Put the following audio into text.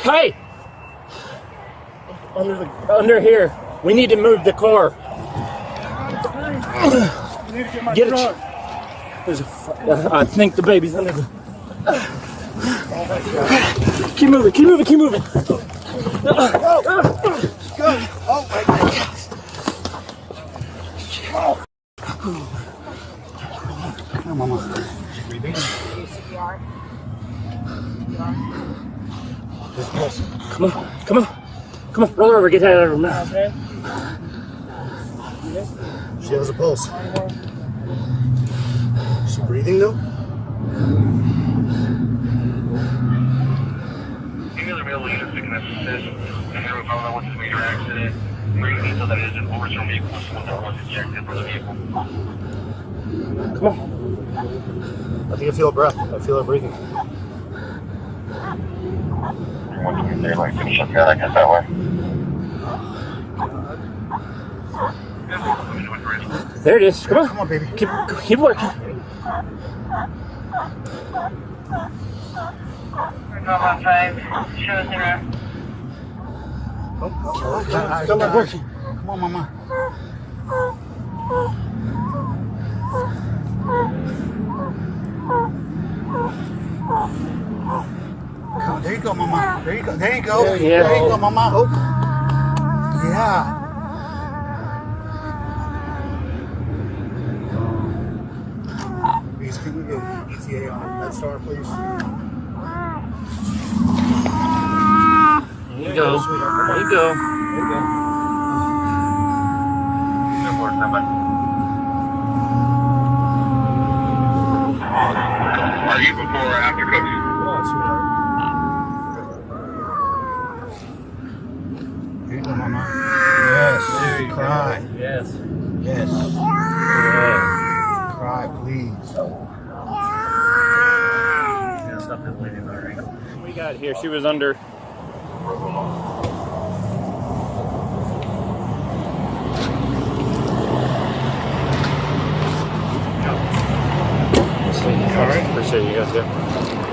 Hey! Under here. We need to move the car. Get it. I think the baby's under the... Keep moving, keep moving, keep moving. Go. Oh my God. Come on, Mama. Come on, come on. Come on, roll over, get that out of her mouth. She has a pulse. Is she breathing though? Any other available units that can assist in the recovery with this major accident? Bring detail that it is an overturned vehicle, someone that was ejected from the vehicle. Come on. I think I feel a breath. I feel her breathing. Once we get there, like finish up here, I guess that way. There it is. Come on. Come on, baby. Keep working. Come on, working. Come on, Mama. Come on, there you go, Mama. There you go. There you go. There you There you go. go, Mama. Oh. Yeah. Please, can we get ETA on that star, please? There you go. There you go. There you go. Are you before or after coach? Here you go, Mama. Yes. There you Cry. go. Yes. Yes. Yeah. Cry, please. Stop that lady by her ankle. We got here. She was under. All right. Appreciate you guys. Yeah.